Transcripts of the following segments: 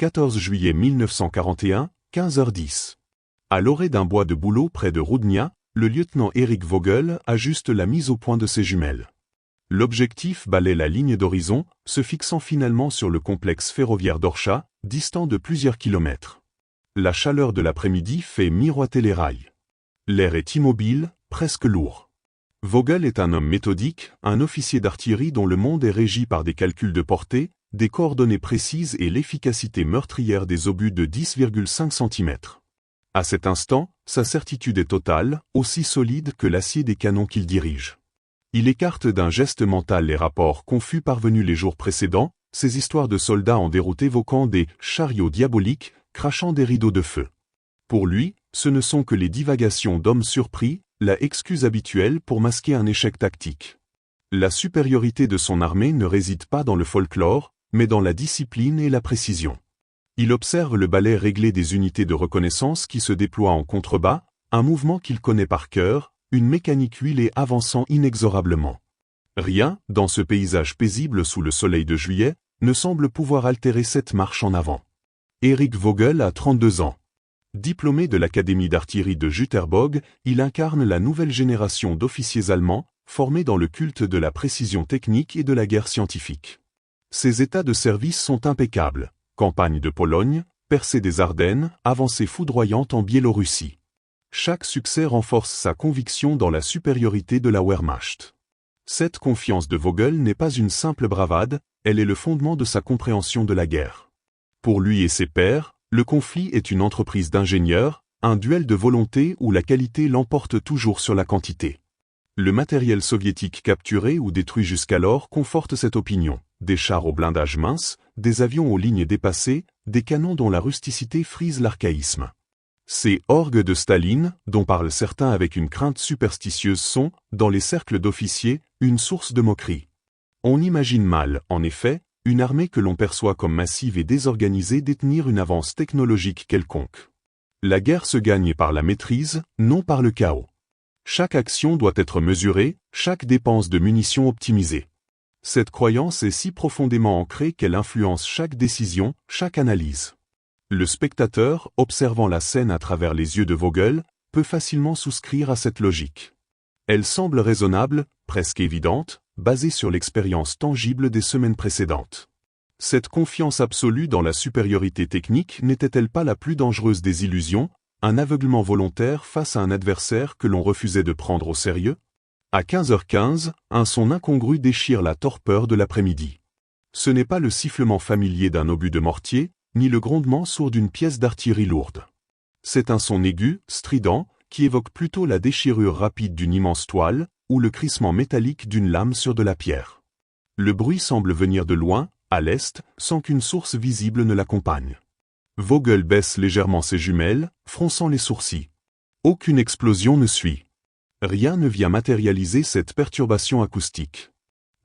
14 juillet 1941, 15h10. À l'orée d'un bois de bouleau près de Roudnia, le lieutenant Eric Vogel ajuste la mise au point de ses jumelles. L'objectif balaie la ligne d'horizon, se fixant finalement sur le complexe ferroviaire d'Orsha, distant de plusieurs kilomètres. La chaleur de l'après-midi fait miroiter les rails. L'air est immobile, presque lourd. Vogel est un homme méthodique, un officier d'artillerie dont le monde est régi par des calculs de portée, des coordonnées précises et l'efficacité meurtrière des obus de 10,5 cm. À cet instant, sa certitude est totale, aussi solide que l'acier des canons qu'il dirige. Il écarte d'un geste mental les rapports confus parvenus les jours précédents, ces histoires de soldats en déroute évoquant des chariots diaboliques, crachant des rideaux de feu. Pour lui, ce ne sont que les divagations d'hommes surpris, la excuse habituelle pour masquer un échec tactique. La supériorité de son armée ne réside pas dans le folklore, mais dans la discipline et la précision. Il observe le balai réglé des unités de reconnaissance qui se déploient en contrebas, un mouvement qu'il connaît par cœur, une mécanique huilée avançant inexorablement. Rien, dans ce paysage paisible sous le soleil de juillet, ne semble pouvoir altérer cette marche en avant. Eric Vogel a 32 ans. Diplômé de l'Académie d'artillerie de Jüterbog, il incarne la nouvelle génération d'officiers allemands, formés dans le culte de la précision technique et de la guerre scientifique. Ses états de service sont impeccables. Campagne de Pologne, percée des Ardennes, avancée foudroyante en Biélorussie. Chaque succès renforce sa conviction dans la supériorité de la Wehrmacht. Cette confiance de Vogel n'est pas une simple bravade, elle est le fondement de sa compréhension de la guerre. Pour lui et ses pairs, le conflit est une entreprise d'ingénieurs, un duel de volonté où la qualité l'emporte toujours sur la quantité. Le matériel soviétique capturé ou détruit jusqu'alors conforte cette opinion. Des chars au blindage mince, des avions aux lignes dépassées, des canons dont la rusticité frise l'archaïsme. Ces orgues de Staline, dont parlent certains avec une crainte superstitieuse sont, dans les cercles d'officiers, une source de moquerie. On imagine mal, en effet, une armée que l'on perçoit comme massive et désorganisée détenir une avance technologique quelconque. La guerre se gagne par la maîtrise, non par le chaos. Chaque action doit être mesurée, chaque dépense de munitions optimisée. Cette croyance est si profondément ancrée qu'elle influence chaque décision, chaque analyse. Le spectateur, observant la scène à travers les yeux de Vogel, peut facilement souscrire à cette logique. Elle semble raisonnable, presque évidente, basée sur l'expérience tangible des semaines précédentes. Cette confiance absolue dans la supériorité technique n'était-elle pas la plus dangereuse des illusions, un aveuglement volontaire face à un adversaire que l'on refusait de prendre au sérieux? À 15h15, un son incongru déchire la torpeur de l'après-midi. Ce n'est pas le sifflement familier d'un obus de mortier, ni le grondement sourd d'une pièce d'artillerie lourde. C'est un son aigu, strident, qui évoque plutôt la déchirure rapide d'une immense toile, ou le crissement métallique d'une lame sur de la pierre. Le bruit semble venir de loin, à l'est, sans qu'une source visible ne l'accompagne. Vogel baisse légèrement ses jumelles, fronçant les sourcils. Aucune explosion ne suit. Rien ne vient matérialiser cette perturbation acoustique.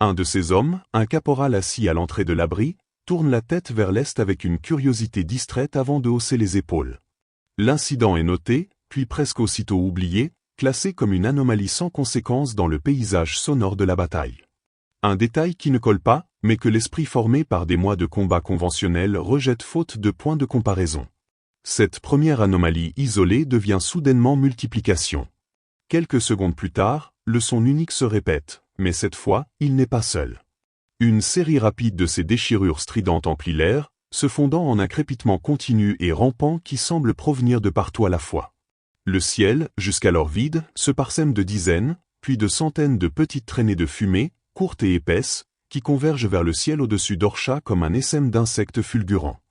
Un de ces hommes, un caporal assis à l'entrée de l'abri, tourne la tête vers l'est avec une curiosité distraite avant de hausser les épaules. L'incident est noté, puis presque aussitôt oublié, classé comme une anomalie sans conséquence dans le paysage sonore de la bataille. Un détail qui ne colle pas, mais que l'esprit formé par des mois de combat conventionnels rejette faute de point de comparaison. Cette première anomalie isolée devient soudainement multiplication. Quelques secondes plus tard, le son unique se répète, mais cette fois, il n'est pas seul. Une série rapide de ces déchirures stridentes emplit l'air, se fondant en un crépitement continu et rampant qui semble provenir de partout à la fois. Le ciel, jusqu'alors vide, se parsème de dizaines, puis de centaines de petites traînées de fumée, courtes et épaisses, qui convergent vers le ciel au-dessus d'Orsha comme un essaim d'insectes fulgurants.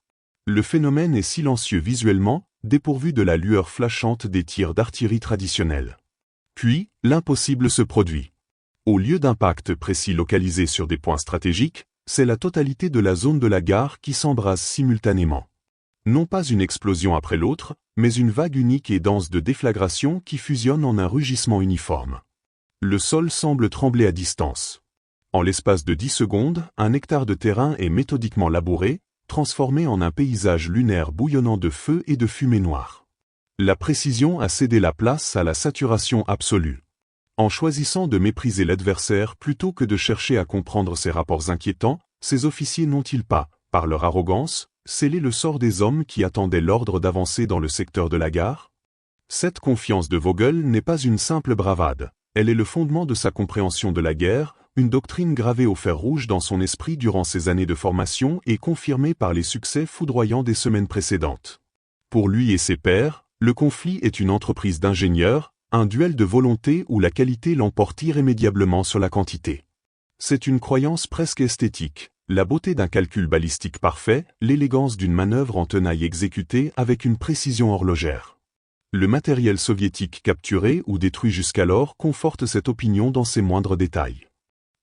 Le phénomène est silencieux visuellement, dépourvu de la lueur flashante des tirs d'artillerie traditionnels. Puis, l'impossible se produit. Au lieu d'impact précis localisé sur des points stratégiques, c'est la totalité de la zone de la gare qui s'embrase simultanément. Non pas une explosion après l'autre, mais une vague unique et dense de déflagration qui fusionne en un rugissement uniforme. Le sol semble trembler à distance. En l'espace de 10 secondes, un hectare de terrain est méthodiquement labouré, transformé en un paysage lunaire bouillonnant de feu et de fumée noire. La précision a cédé la place à la saturation absolue. En choisissant de mépriser l'adversaire plutôt que de chercher à comprendre ses rapports inquiétants, ces officiers n'ont-ils pas, par leur arrogance, Sceller le sort des hommes qui attendaient l'ordre d'avancer dans le secteur de la gare? Cette confiance de Vogel n'est pas une simple bravade, elle est le fondement de sa compréhension de la guerre, une doctrine gravée au fer rouge dans son esprit durant ses années de formation et confirmée par les succès foudroyants des semaines précédentes. Pour lui et ses pairs, le conflit est une entreprise d'ingénieurs, un duel de volonté où la qualité l'emporte irrémédiablement sur la quantité. C'est une croyance presque esthétique, la beauté d'un calcul balistique parfait, l'élégance d'une manœuvre en tenaille exécutée avec une précision horlogère. Le matériel soviétique capturé ou détruit jusqu'alors conforte cette opinion dans ses moindres détails.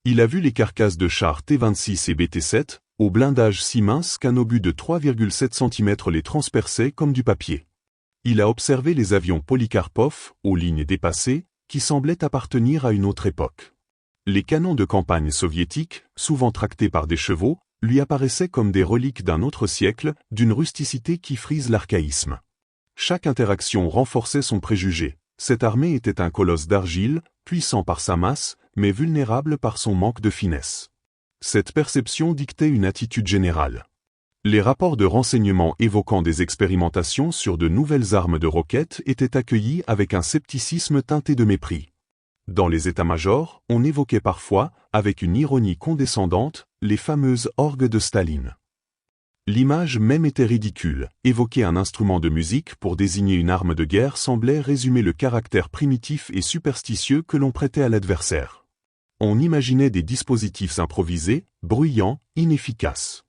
Il a vu les carcasses de chars T-26 et BT-7, au blindage si mince qu'un obus de 3,7 cm les transperçait comme du papier. Il a observé les avions Polikarpov, aux lignes dépassées, qui semblaient appartenir à une autre époque. Les canons de campagne soviétiques, souvent tractés par des chevaux, lui apparaissaient comme des reliques d'un autre siècle, d'une rusticité qui frise l'archaïsme. Chaque interaction renforçait son préjugé. Cette armée était un colosse d'argile, puissant par sa masse, mais vulnérable par son manque de finesse. Cette perception dictait une attitude générale. Les rapports de renseignement évoquant des expérimentations sur de nouvelles armes de roquettes étaient accueillis avec un scepticisme teinté de mépris. Dans les états-majors, on évoquait parfois, avec une ironie condescendante, les fameuses orgues de Staline. L'image même était ridicule. Évoquer un instrument de musique pour désigner une arme de guerre semblait résumer le caractère primitif et superstitieux que l'on prêtait à l'adversaire. On imaginait des dispositifs improvisés, bruyants, inefficaces.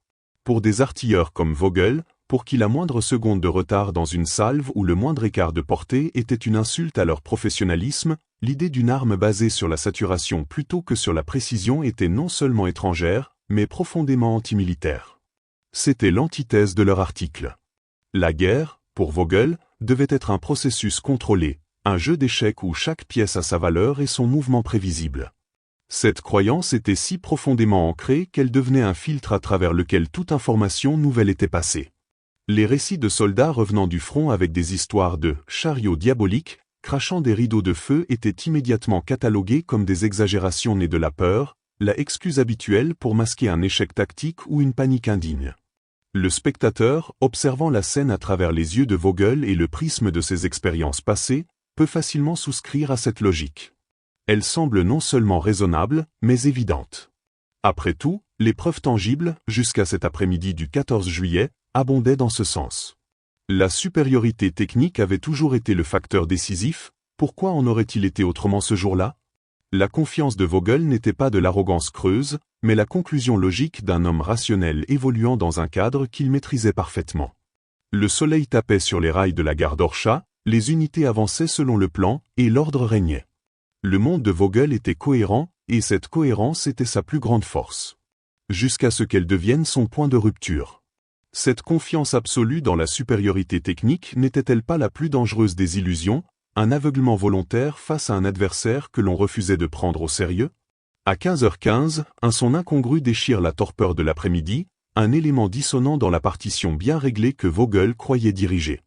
Pour des artilleurs comme Vogel, pour qui la moindre seconde de retard dans une salve ou le moindre écart de portée était une insulte à leur professionnalisme, l'idée d'une arme basée sur la saturation plutôt que sur la précision était non seulement étrangère, mais profondément antimilitaire. C'était l'antithèse de leur article. La guerre, pour Vogel, devait être un processus contrôlé, un jeu d'échecs où chaque pièce a sa valeur et son mouvement prévisible. Cette croyance était si profondément ancrée qu'elle devenait un filtre à travers lequel toute information nouvelle était passée. Les récits de soldats revenant du front avec des histoires de « chariots diaboliques » crachant des rideaux de feu étaient immédiatement catalogués comme des exagérations nées de la peur, la excuse habituelle pour masquer un échec tactique ou une panique indigne. Le spectateur, observant la scène à travers les yeux de Vogel et le prisme de ses expériences passées, peut facilement souscrire à cette logique. Elle semble non seulement raisonnable, mais évidente. Après tout, les preuves tangibles, jusqu'à cet après-midi du 14 juillet, abondaient dans ce sens. La supériorité technique avait toujours été le facteur décisif, pourquoi en aurait-il été autrement ce jour-là? La confiance de Vogel n'était pas de l'arrogance creuse, mais la conclusion logique d'un homme rationnel évoluant dans un cadre qu'il maîtrisait parfaitement. Le soleil tapait sur les rails de la gare d'Orsha, les unités avançaient selon le plan, et l'ordre régnait. Le monde de Vogel était cohérent, et cette cohérence était sa plus grande force. Jusqu'à ce qu'elle devienne son point de rupture. Cette confiance absolue dans la supériorité technique n'était-elle pas la plus dangereuse des illusions, un aveuglement volontaire face à un adversaire que l'on refusait de prendre au sérieux? À 15h15, un son incongru déchire la torpeur de l'après-midi, un élément dissonant dans la partition bien réglée que Vogel croyait diriger.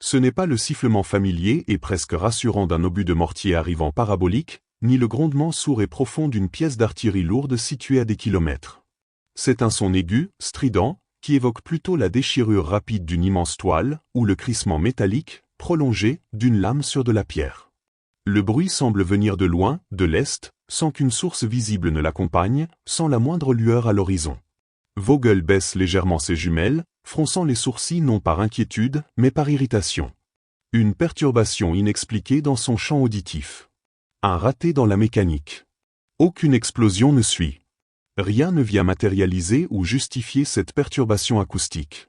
Ce n'est pas le sifflement familier et presque rassurant d'un obus de mortier arrivant parabolique, ni le grondement sourd et profond d'une pièce d'artillerie lourde située à des kilomètres. C'est un son aigu, strident, qui évoque plutôt la déchirure rapide d'une immense toile, ou le crissement métallique, prolongé, d'une lame sur de la pierre. Le bruit semble venir de loin, de l'est, sans qu'une source visible ne l'accompagne, sans la moindre lueur à l'horizon. Vogel baisse légèrement ses jumelles, fronçant les sourcils non par inquiétude, mais par irritation. Une perturbation inexpliquée dans son champ auditif. Un raté dans la mécanique. Aucune explosion ne suit. Rien ne vient matérialiser ou justifier cette perturbation acoustique.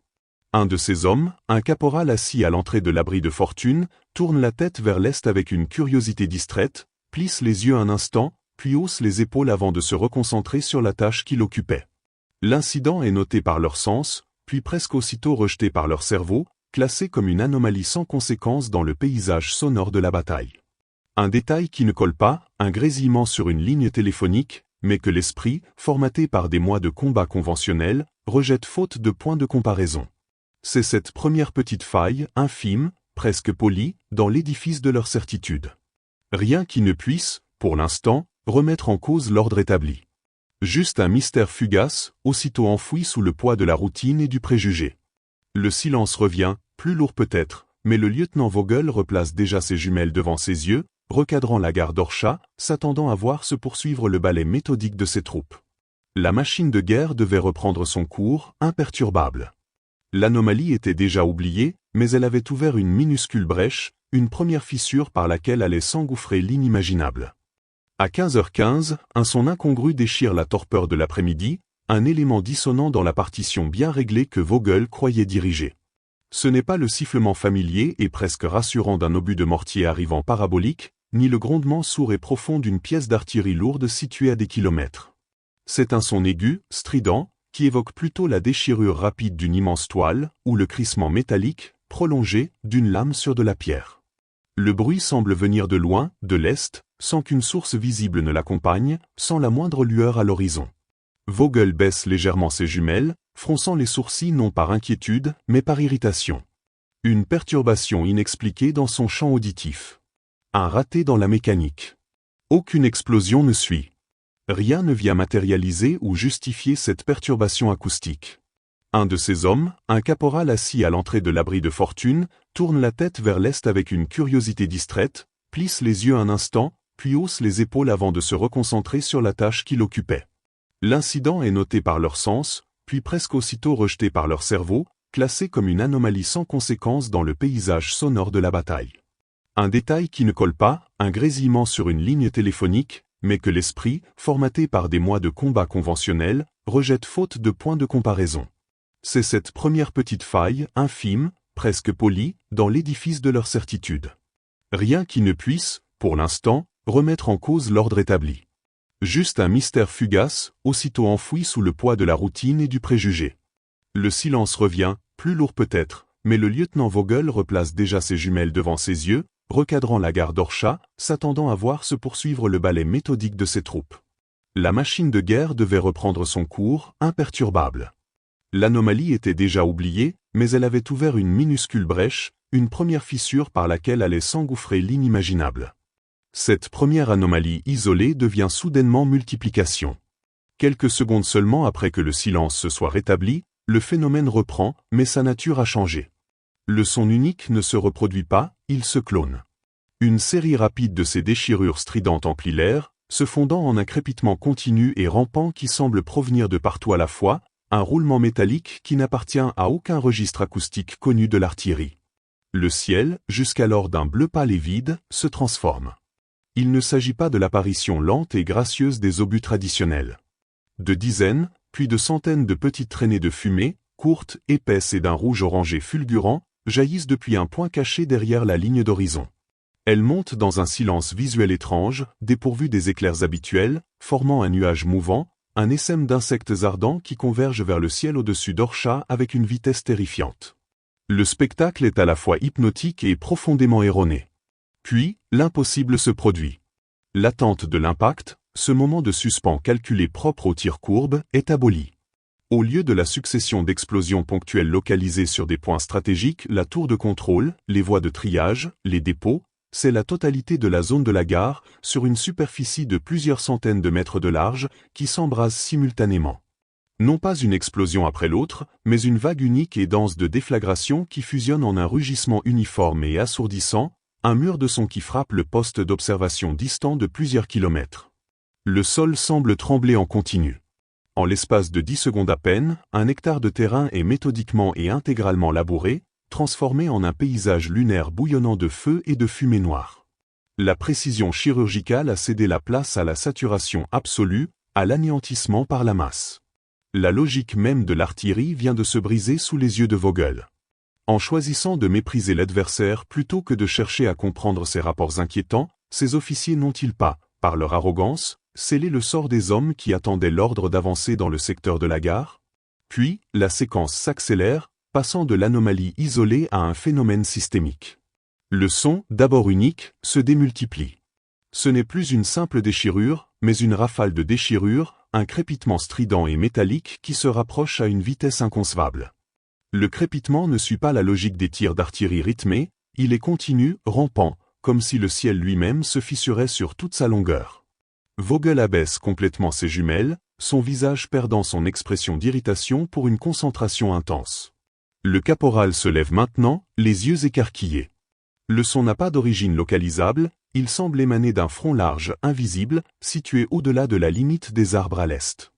Un de ces hommes, un caporal assis à l'entrée de l'abri de fortune, tourne la tête vers l'est avec une curiosité distraite, plisse les yeux un instant, puis hausse les épaules avant de se reconcentrer sur la tâche qui l'occupait. L'incident est noté par leur sens, puis presque aussitôt rejeté par leur cerveau, classé comme une anomalie sans conséquence dans le paysage sonore de la bataille. Un détail qui ne colle pas, un grésillement sur une ligne téléphonique, mais que l'esprit, formaté par des mois de combat conventionnels, rejette faute de point de comparaison. C'est cette première petite faille, infime, presque polie, dans l'édifice de leur certitude. Rien qui ne puisse, pour l'instant, remettre en cause l'ordre établi. Juste un mystère fugace, aussitôt enfoui sous le poids de la routine et du préjugé. Le silence revient, plus lourd peut-être, mais le lieutenant Vogel replace déjà ses jumelles devant ses yeux, recadrant la gare d'Orscha, s'attendant à voir se poursuivre le ballet méthodique de ses troupes. La machine de guerre devait reprendre son cours, imperturbable. L'anomalie était déjà oubliée, mais elle avait ouvert une minuscule brèche, une première fissure par laquelle allait s'engouffrer l'inimaginable. À 15h15, un son incongru déchire la torpeur de l'après-midi, un élément dissonant dans la partition bien réglée que Vogel croyait diriger. Ce n'est pas le sifflement familier et presque rassurant d'un obus de mortier arrivant parabolique, ni le grondement sourd et profond d'une pièce d'artillerie lourde située à des kilomètres. C'est un son aigu, strident, qui évoque plutôt la déchirure rapide d'une immense toile, ou le crissement métallique, prolongé, d'une lame sur de la pierre. Le bruit semble venir de loin, de l'est, sans qu'une source visible ne l'accompagne, sans la moindre lueur à l'horizon. Vogel baisse légèrement ses jumelles, fronçant les sourcils non par inquiétude, mais par irritation. Une perturbation inexpliquée dans son champ auditif. Un raté dans la mécanique. Aucune explosion ne suit. Rien ne vient matérialiser ou justifier cette perturbation acoustique. Un de ces hommes, un caporal assis à l'entrée de l'abri de fortune, tourne la tête vers l'est avec une curiosité distraite, plisse les yeux un instant, puis hausse les épaules avant de se reconcentrer sur la tâche qui l'occupait. L'incident est noté par leur sens, puis presque aussitôt rejeté par leur cerveau, classé comme une anomalie sans conséquence dans le paysage sonore de la bataille. Un détail qui ne colle pas, un grésillement sur une ligne téléphonique, mais que l'esprit, formaté par des mois de combat conventionnels, rejette faute de point de comparaison. C'est cette première petite faille, infime, presque polie, dans l'édifice de leur certitude. Rien qui ne puisse, pour l'instant, remettre en cause l'ordre établi. Juste un mystère fugace, aussitôt enfoui sous le poids de la routine et du préjugé. Le silence revient, plus lourd peut-être, mais le lieutenant Vogel replace déjà ses jumelles devant ses yeux, recadrant la gare d'Orscha, s'attendant à voir se poursuivre le ballet méthodique de ses troupes. La machine de guerre devait reprendre son cours, imperturbable. L'anomalie était déjà oubliée, mais elle avait ouvert une minuscule brèche, une première fissure par laquelle allait s'engouffrer l'inimaginable. Cette première anomalie isolée devient soudainement multiplication. Quelques secondes seulement après que le silence se soit rétabli, le phénomène reprend, mais sa nature a changé. Le son unique ne se reproduit pas, il se clone. Une série rapide de ces déchirures stridentes emplit l'air, se fondant en un crépitement continu et rampant qui semble provenir de partout à la fois, un roulement métallique qui n'appartient à aucun registre acoustique connu de l'artillerie. Le ciel, jusqu'alors d'un bleu pâle et vide, se transforme. Il ne s'agit pas de l'apparition lente et gracieuse des obus traditionnels. De dizaines, puis de centaines de petites traînées de fumée, courtes, épaisses et d'un rouge orangé fulgurant, jaillissent depuis un point caché derrière la ligne d'horizon. Elles montent dans un silence visuel étrange, dépourvu des éclairs habituels, formant un nuage mouvant, un essaim d'insectes ardents qui convergent vers le ciel au-dessus d'Orscha avec une vitesse terrifiante. Le spectacle est à la fois hypnotique et profondément erroné. Puis, l'impossible se produit. L'attente de l'impact, ce moment de suspens calculé propre au tir courbe, est aboli. Au lieu de la succession d'explosions ponctuelles localisées sur des points stratégiques, la tour de contrôle, les voies de triage, les dépôts, c'est la totalité de la zone de la gare, sur une superficie de plusieurs centaines de mètres de large, qui s'embrase simultanément. Non pas une explosion après l'autre, mais une vague unique et dense de déflagration qui fusionne en un rugissement uniforme et assourdissant, un mur de son qui frappe le poste d'observation distant de plusieurs kilomètres. Le sol semble trembler en continu. En l'espace de 10 secondes à peine, un hectare de terrain est méthodiquement et intégralement labouré, transformé en un paysage lunaire bouillonnant de feu et de fumée noire. La précision chirurgicale a cédé la place à la saturation absolue, à l'anéantissement par la masse. La logique même de l'artillerie vient de se briser sous les yeux de Vogel. En choisissant de mépriser l'adversaire plutôt que de chercher à comprendre ses rapports inquiétants, ces officiers n'ont-ils pas, par leur arrogance, scellé le sort des hommes qui attendaient l'ordre d'avancer dans le secteur de la gare? Puis, la séquence s'accélère, passant de l'anomalie isolée à un phénomène systémique. Le son, d'abord unique, se démultiplie. Ce n'est plus une simple déchirure, mais une rafale de déchirures, un crépitement strident et métallique qui se rapproche à une vitesse inconcevable. Le crépitement ne suit pas la logique des tirs d'artillerie rythmés, il est continu, rampant, comme si le ciel lui-même se fissurait sur toute sa longueur. Vogel abaisse complètement ses jumelles, son visage perdant son expression d'irritation pour une concentration intense. Le caporal se lève maintenant, les yeux écarquillés. Le son n'a pas d'origine localisable, il semble émaner d'un front large, invisible, situé au-delà de la limite des arbres à l'est.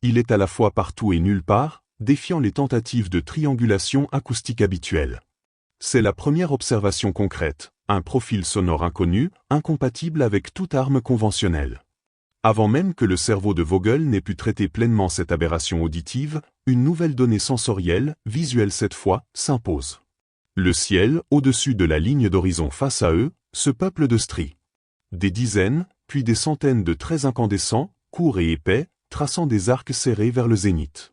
Il est à la fois partout et nulle part, défiant les tentatives de triangulation acoustique habituelles. C'est la première observation concrète, un profil sonore inconnu, incompatible avec toute arme conventionnelle. Avant même que le cerveau de Vogel n'ait pu traiter pleinement cette aberration auditive, une nouvelle donnée sensorielle, visuelle cette fois, s'impose. Le ciel, au-dessus de la ligne d'horizon face à eux, se peuple de stries. Des dizaines, puis des centaines de traits incandescents, courts et épais, traçant des arcs serrés vers le zénith.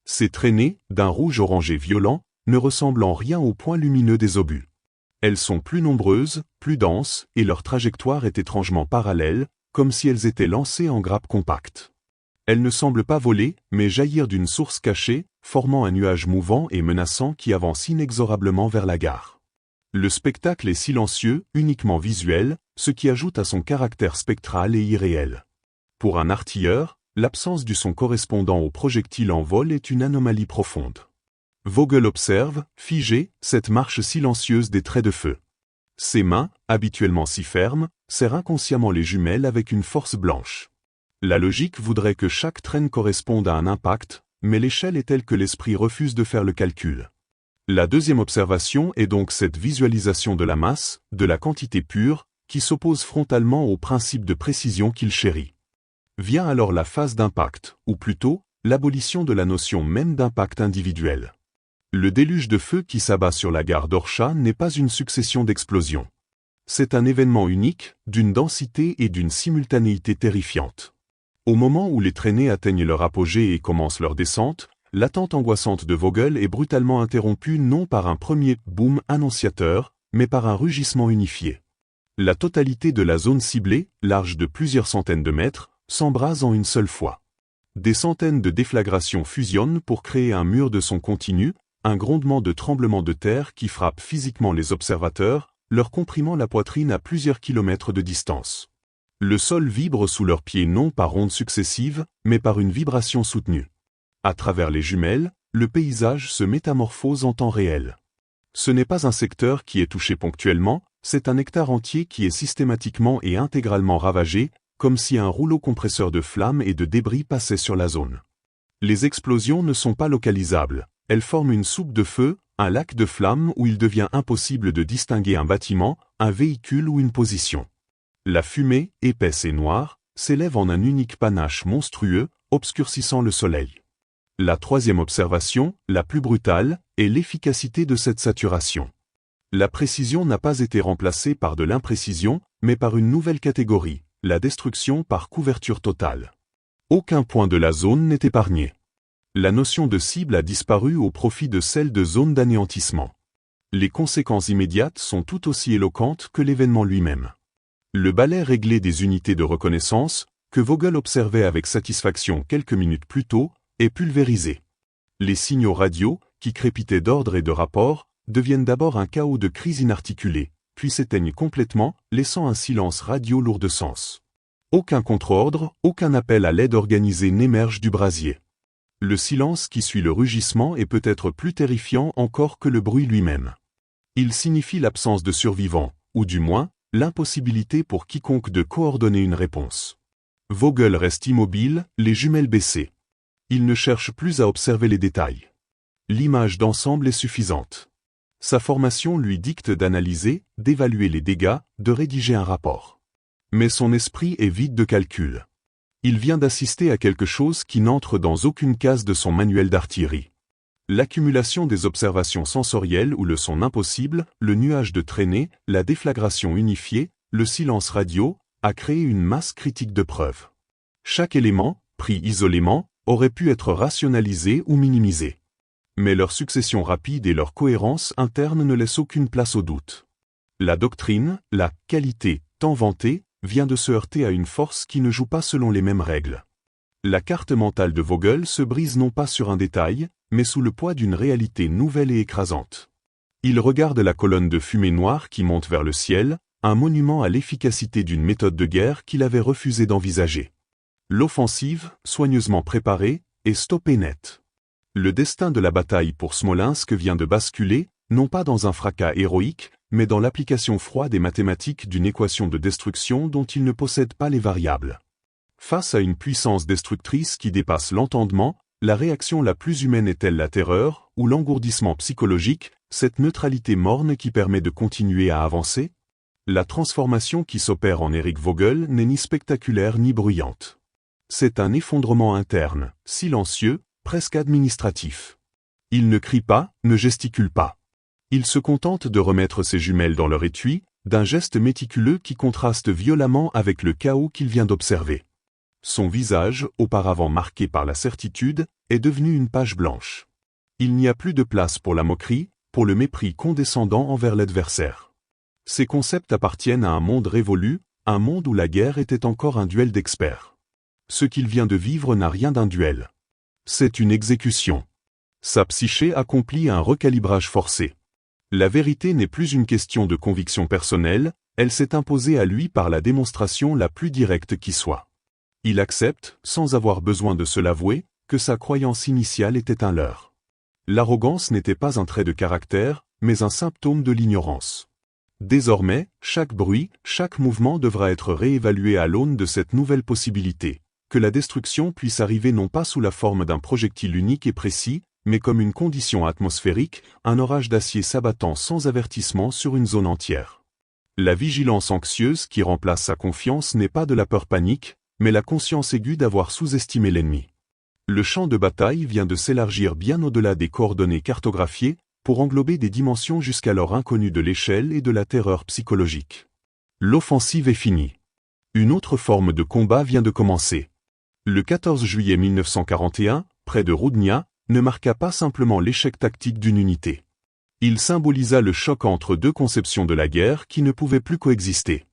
Ces traînées, d'un rouge orangé violent, ne ressemblent en rien aux points lumineux des obus. Elles sont plus nombreuses, plus denses, et leur trajectoire est étrangement parallèle, comme si elles étaient lancées en grappes compactes. Elles ne semblent pas voler, mais jaillir d'une source cachée, formant un nuage mouvant et menaçant qui avance inexorablement vers la gare. Le spectacle est silencieux, uniquement visuel, ce qui ajoute à son caractère spectral et irréel. Pour un artilleur, l'absence du son correspondant au projectile en vol est une anomalie profonde. Vogel observe, figé, cette marche silencieuse des traits de feu. Ses mains, habituellement si fermes, serrent inconsciemment les jumelles avec une force blanche. La logique voudrait que chaque traîne corresponde à un impact, mais l'échelle est telle que l'esprit refuse de faire le calcul. La deuxième observation est donc cette visualisation de la masse, de la quantité pure, qui s'oppose frontalement au principe de précision qu'il chérit. Vient alors la phase d'impact, ou plutôt, l'abolition de la notion même d'impact individuel. Le déluge de feu qui s'abat sur la gare d'Orsha n'est pas une succession d'explosions. C'est un événement unique, d'une densité et d'une simultanéité terrifiantes. Au moment où les traînées atteignent leur apogée et commencent leur descente, l'attente angoissante de Vogel est brutalement interrompue non par un premier boom annonciateur, mais par un rugissement unifié. La totalité de la zone ciblée, large de plusieurs centaines de mètres, s'embrase en une seule fois. Des centaines de déflagrations fusionnent pour créer un mur de son continu, un grondement de tremblement de terre qui frappe physiquement les observateurs, leur comprimant la poitrine à plusieurs kilomètres de distance. Le sol vibre sous leurs pieds non par ondes successives, mais par une vibration soutenue. À travers les jumelles, le paysage se métamorphose en temps réel. Ce n'est pas un secteur qui est touché ponctuellement, c'est un hectare entier qui est systématiquement et intégralement ravagé, comme si un rouleau compresseur de flammes et de débris passait sur la zone. Les explosions ne sont pas localisables. Elles forment une soupe de feu, un lac de flammes où il devient impossible de distinguer un bâtiment, un véhicule ou une position. La fumée, épaisse et noire, s'élève en un unique panache monstrueux, obscurcissant le soleil. La troisième observation, la plus brutale, est l'efficacité de cette saturation. La précision n'a pas été remplacée par de l'imprécision, mais par une nouvelle catégorie, la destruction par couverture totale. Aucun point de la zone n'est épargné. La notion de cible a disparu au profit de celle de zone d'anéantissement. Les conséquences immédiates sont tout aussi éloquentes que l'événement lui-même. Le balai réglé des unités de reconnaissance, que Vogel observait avec satisfaction quelques minutes plus tôt, est pulvérisé. Les signaux radio, qui crépitaient d'ordre et de rapport, deviennent d'abord un chaos de cris inarticulés, puis s'éteignent complètement, laissant un silence radio lourd de sens. Aucun contre-ordre, aucun appel à l'aide organisée n'émerge du brasier. Le silence qui suit le rugissement est peut-être plus terrifiant encore que le bruit lui-même. Il signifie l'absence de survivants, ou du moins, l'impossibilité pour quiconque de coordonner une réponse. Vogel reste immobile, les jumelles baissées. Il ne cherche plus à observer les détails. L'image d'ensemble est suffisante. Sa formation lui dicte d'analyser, d'évaluer les dégâts, de rédiger un rapport. Mais son esprit est vide de calcul. Il vient d'assister à quelque chose qui n'entre dans aucune case de son manuel d'artillerie. L'accumulation des observations sensorielles ou le son impossible, le nuage de traînées, la déflagration unifiée, le silence radio, a créé une masse critique de preuves. Chaque élément, pris isolément, aurait pu être rationalisé ou minimisé. Mais leur succession rapide et leur cohérence interne ne laissent aucune place au doute. La doctrine, la qualité, tant vantée, vient de se heurter à une force qui ne joue pas selon les mêmes règles. La carte mentale de Vogel se brise non pas sur un détail, mais sous le poids d'une réalité nouvelle et écrasante. Il regarde la colonne de fumée noire qui monte vers le ciel, un monument à l'efficacité d'une méthode de guerre qu'il avait refusé d'envisager. L'offensive, soigneusement préparée, est stoppée net. Le destin de la bataille pour Smolensk vient de basculer, non pas dans un fracas héroïque, mais dans l'application froide et mathématique d'une équation de destruction dont il ne possède pas les variables. Face à une puissance destructrice qui dépasse l'entendement, la réaction la plus humaine est-elle la terreur, ou l'engourdissement psychologique, cette neutralité morne qui permet de continuer à avancer? La transformation qui s'opère en Eric Vogel n'est ni spectaculaire ni bruyante. C'est un effondrement interne, silencieux, presque administratif. Il ne crie pas, ne gesticule pas. Il se contente de remettre ses jumelles dans leur étui, d'un geste méticuleux qui contraste violemment avec le chaos qu'il vient d'observer. Son visage, auparavant marqué par la certitude, est devenu une page blanche. Il n'y a plus de place pour la moquerie, pour le mépris condescendant envers l'adversaire. Ces concepts appartiennent à un monde révolu, un monde où la guerre était encore un duel d'experts. Ce qu'il vient de vivre n'a rien d'un duel. C'est une exécution. Sa psyché accomplit un recalibrage forcé. La vérité n'est plus une question de conviction personnelle, elle s'est imposée à lui par la démonstration la plus directe qui soit. Il accepte, sans avoir besoin de se l'avouer, que sa croyance initiale était un leurre. L'arrogance n'était pas un trait de caractère, mais un symptôme de l'ignorance. Désormais, chaque bruit, chaque mouvement devra être réévalué à l'aune de cette nouvelle possibilité, que la destruction puisse arriver non pas sous la forme d'un projectile unique et précis, mais comme une condition atmosphérique, un orage d'acier s'abattant sans avertissement sur une zone entière. La vigilance anxieuse qui remplace sa confiance n'est pas de la peur panique, mais la conscience aiguë d'avoir sous-estimé l'ennemi. Le champ de bataille vient de s'élargir bien au-delà des coordonnées cartographiées, pour englober des dimensions jusqu'alors inconnues de l'échelle et de la terreur psychologique. L'offensive est finie. Une autre forme de combat vient de commencer. Le 14 juillet 1941, près de Roudnia, ne marqua pas simplement l'échec tactique d'une unité. Il symbolisa le choc entre deux conceptions de la guerre qui ne pouvaient plus coexister.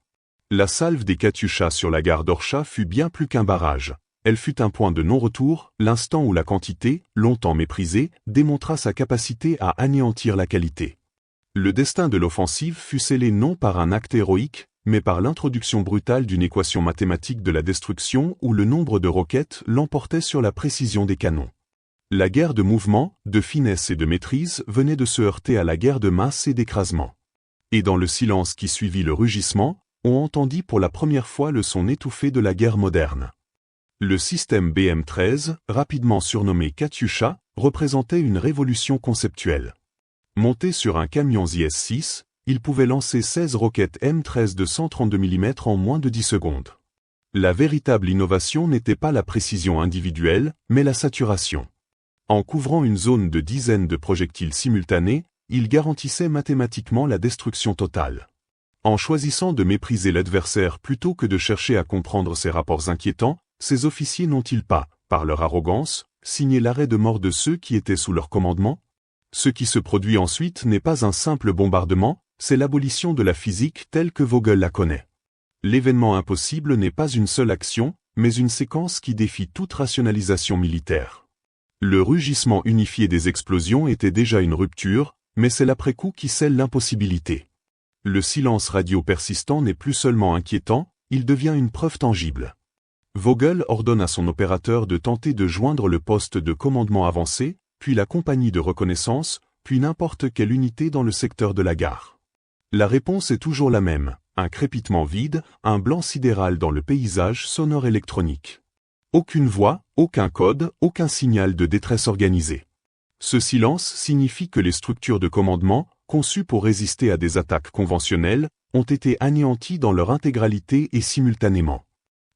La salve des Katyushas sur la gare d'Orsha fut bien plus qu'un barrage. Elle fut un point de non-retour, l'instant où la quantité, longtemps méprisée, démontra sa capacité à anéantir la qualité. Le destin de l'offensive fut scellé non par un acte héroïque, mais par l'introduction brutale d'une équation mathématique de la destruction où le nombre de roquettes l'emportait sur la précision des canons. La guerre de mouvement, de finesse et de maîtrise venait de se heurter à la guerre de masse et d'écrasement. Et dans le silence qui suivit le rugissement, on entendit pour la première fois le son étouffé de la guerre moderne. Le système BM-13, rapidement surnommé Katyusha, représentait une révolution conceptuelle. Monté sur un camion IS-6, il pouvait lancer 16 roquettes M13 de 132 mm en moins de 10 secondes. La véritable innovation n'était pas la précision individuelle, mais la saturation. En couvrant une zone de dizaines de projectiles simultanés, il garantissait mathématiquement la destruction totale. En choisissant de mépriser l'adversaire plutôt que de chercher à comprendre ses rapports inquiétants, ces officiers n'ont-ils pas, par leur arrogance, signé l'arrêt de mort de ceux qui étaient sous leur commandement? Ce qui se produit ensuite n'est pas un simple bombardement, c'est l'abolition de la physique telle que Vogel la connaît. L'événement impossible n'est pas une seule action, mais une séquence qui défie toute rationalisation militaire. Le rugissement unifié des explosions était déjà une rupture, mais c'est l'après-coup qui scelle l'impossibilité. Le silence radio persistant n'est plus seulement inquiétant, il devient une preuve tangible. Vogel ordonne à son opérateur de tenter de joindre le poste de commandement avancé, puis la compagnie de reconnaissance, puis n'importe quelle unité dans le secteur de la gare. La réponse est toujours la même, un crépitement vide, un blanc sidéral dans le paysage sonore électronique. Aucune voix, aucun code, aucun signal de détresse organisée. Ce silence signifie que les structures de commandement, conçues pour résister à des attaques conventionnelles, ont été anéanties dans leur intégralité et simultanément.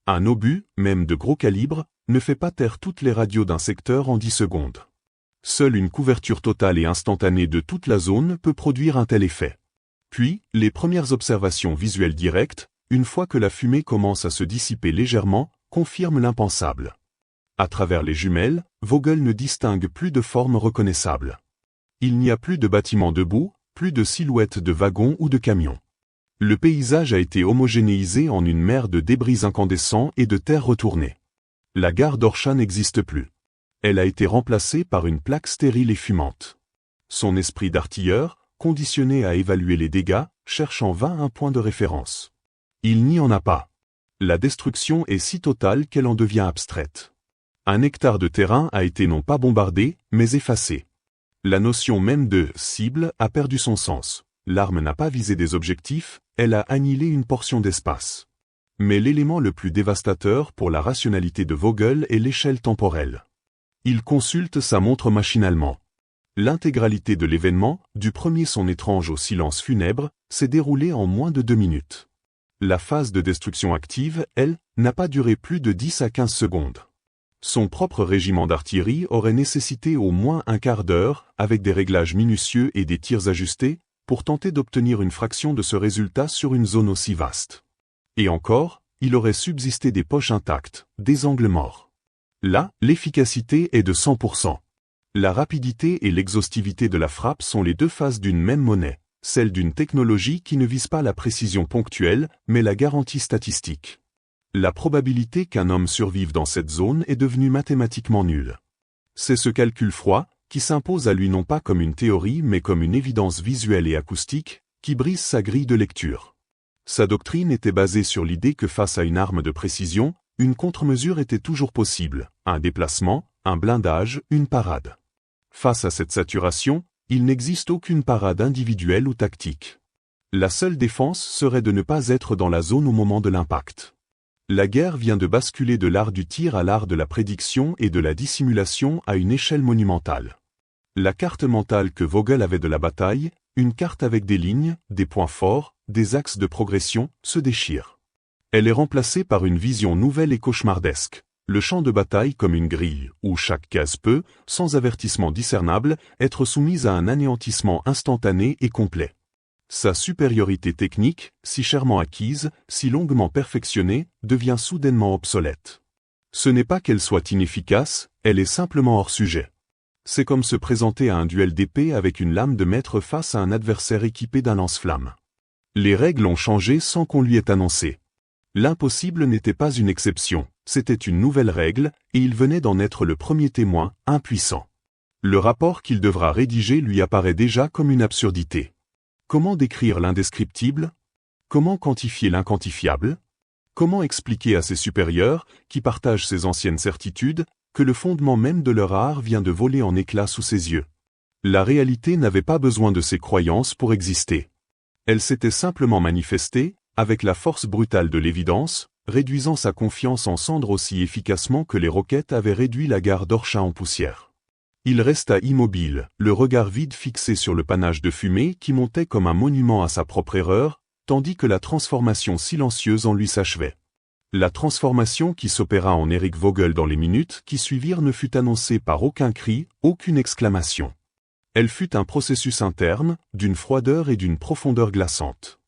Un obus, même de gros calibre, ne fait pas taire toutes les radios d'un secteur en 10 secondes. Seule une couverture totale et instantanée de toute la zone peut produire un tel effet. Puis, les premières observations visuelles directes, une fois que la fumée commence à se dissiper légèrement, confirment l'impensable. À travers les jumelles, Vogel ne distingue plus de formes reconnaissables. Il n'y a plus de bâtiments debout, plus de silhouettes de wagons ou de camions. Le paysage a été homogénéisé en une mer de débris incandescents et de terre retournée. La gare d'Orsha n'existe plus. Elle a été remplacée par une plaque stérile et fumante. Son esprit d'artilleur, conditionné à évaluer les dégâts, cherche en vain un point de référence. Il n'y en a pas. La destruction est si totale qu'elle en devient abstraite. Un hectare de terrain a été non pas bombardé, mais effacé. La notion même de « cible » a perdu son sens. L'arme n'a pas visé des objectifs, elle a annihilé une portion d'espace. Mais l'élément le plus dévastateur pour la rationalité de Vogel est l'échelle temporelle. Il consulte sa montre machinalement. L'intégralité de l'événement, du premier son étrange au silence funèbre, s'est déroulée en moins de 2 minutes. La phase de destruction active, elle, n'a pas duré plus de 10 à 15 secondes. Son propre régiment d'artillerie aurait nécessité au moins un quart d'heure, avec des réglages minutieux et des tirs ajustés, pour tenter d'obtenir une fraction de ce résultat sur une zone aussi vaste. Et encore, il aurait subsisté des poches intactes, des angles morts. Là, l'efficacité est de 100%. La rapidité et l'exhaustivité de la frappe sont les deux faces d'une même monnaie, celle d'une technologie qui ne vise pas la précision ponctuelle, mais la garantie statistique. La probabilité qu'un homme survive dans cette zone est devenue mathématiquement nulle. C'est ce calcul froid, qui s'impose à lui non pas comme une théorie mais comme une évidence visuelle et acoustique, qui brise sa grille de lecture. Sa doctrine était basée sur l'idée que face à une arme de précision, une contre-mesure était toujours possible, un déplacement, un blindage, une parade. Face à cette saturation, il n'existe aucune parade individuelle ou tactique. La seule défense serait de ne pas être dans la zone au moment de l'impact. La guerre vient de basculer de l'art du tir à l'art de la prédiction et de la dissimulation à une échelle monumentale. La carte mentale que Vogel avait de la bataille, une carte avec des lignes, des points forts, des axes de progression, se déchire. Elle est remplacée par une vision nouvelle et cauchemardesque, le champ de bataille comme une grille, où chaque case peut, sans avertissement discernable, être soumise à un anéantissement instantané et complet. Sa supériorité technique, si chèrement acquise, si longuement perfectionnée, devient soudainement obsolète. Ce n'est pas qu'elle soit inefficace, elle est simplement hors sujet. C'est comme se présenter à un duel d'épée avec une lame de maître face à un adversaire équipé d'un lance-flamme. Les règles ont changé sans qu'on lui ait annoncé. L'impossible n'était pas une exception, c'était une nouvelle règle, et il venait d'en être le premier témoin, impuissant. Le rapport qu'il devra rédiger lui apparaît déjà comme une absurdité. Comment décrire l'indescriptible? Comment quantifier l'inquantifiable? Comment expliquer à ses supérieurs, qui partagent ses anciennes certitudes, que le fondement même de leur art vient de voler en éclats sous ses yeux? La réalité n'avait pas besoin de ses croyances pour exister. Elle s'était simplement manifestée, avec la force brutale de l'évidence, réduisant sa confiance en cendres aussi efficacement que les roquettes avaient réduit la gare d'Orsha en poussière. Il resta immobile, le regard vide fixé sur le panache de fumée qui montait comme un monument à sa propre erreur, tandis que la transformation silencieuse en lui s'achevait. La transformation qui s'opéra en Eric Vogel dans les minutes qui suivirent ne fut annoncée par aucun cri, aucune exclamation. Elle fut un processus interne, d'une froideur et d'une profondeur glaçante.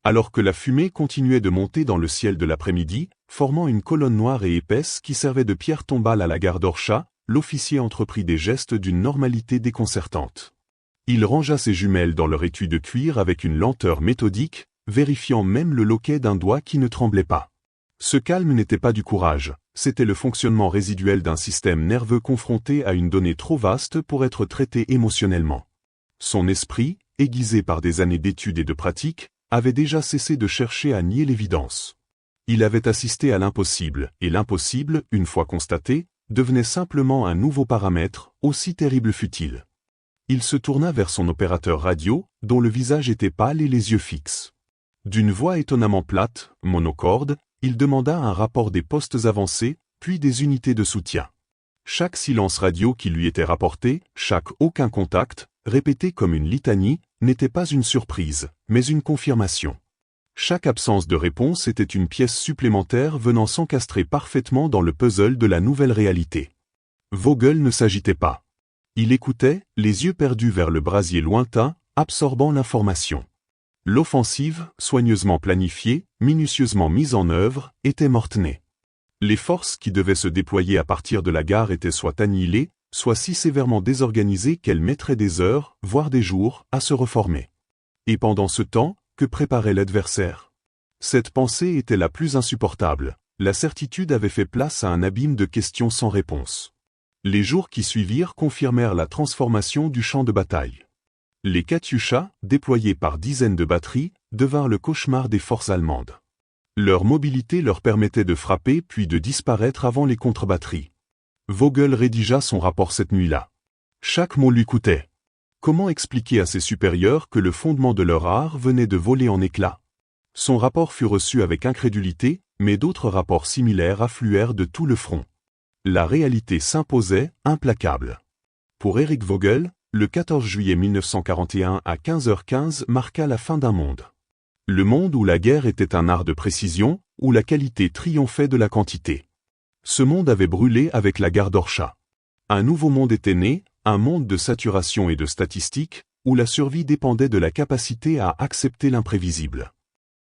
Alors que la fumée continuait de monter dans le ciel de l'après-midi, formant une colonne noire et épaisse qui servait de pierre tombale à la gare d'Orsha, l'officier entreprit des gestes d'une normalité déconcertante. Il rangea ses jumelles dans leur étui de cuir avec une lenteur méthodique, vérifiant même le loquet d'un doigt qui ne tremblait pas. Ce calme n'était pas du courage, c'était le fonctionnement résiduel d'un système nerveux confronté à une donnée trop vaste pour être traité émotionnellement. Son esprit, aiguisé par des années d'études et de pratique, avait déjà cessé de chercher à nier l'évidence. Il avait assisté à l'impossible, et l'impossible, une fois constaté, devenait simplement un nouveau paramètre, aussi terrible fut-il. Il se tourna vers son opérateur radio, dont le visage était pâle et les yeux fixes. D'une voix étonnamment plate, monocorde, il demanda un rapport des postes avancés, puis des unités de soutien. Chaque silence radio qui lui était rapporté, chaque aucun contact, répété comme une litanie, n'était pas une surprise, mais une confirmation. Chaque absence de réponse était une pièce supplémentaire venant s'encastrer parfaitement dans le puzzle de la nouvelle réalité. Vogel ne s'agitait pas. Il écoutait, les yeux perdus vers le brasier lointain, absorbant l'information. L'offensive, soigneusement planifiée, minutieusement mise en œuvre, était morte-née. Les forces qui devaient se déployer à partir de la gare étaient soit annihilées, soit si sévèrement désorganisées qu'elles mettraient des heures, voire des jours, à se reformer. Et pendant ce temps, que préparait l'adversaire? Cette pensée était la plus insupportable. La certitude avait fait place à un abîme de questions sans réponse. Les jours qui suivirent confirmèrent la transformation du champ de bataille. Les Katyusha, déployés par dizaines de batteries, devinrent le cauchemar des forces allemandes. Leur mobilité leur permettait de frapper puis de disparaître avant les contre-batteries. Vogel rédigea son rapport cette nuit-là. Chaque mot lui coûtait. Comment expliquer à ses supérieurs que le fondement de leur art venait de voler en éclats? Son rapport fut reçu avec incrédulité, mais d'autres rapports similaires affluèrent de tout le front. La réalité s'imposait, implacable. Pour Eric Vogel, le 14 juillet 1941 à 15h15 marqua la fin d'un monde. Le monde où la guerre était un art de précision, où la qualité triomphait de la quantité. Ce monde avait brûlé avec la gare d'Orcha. Un nouveau monde était né, un monde de saturation et de statistiques, où la survie dépendait de la capacité à accepter l'imprévisible.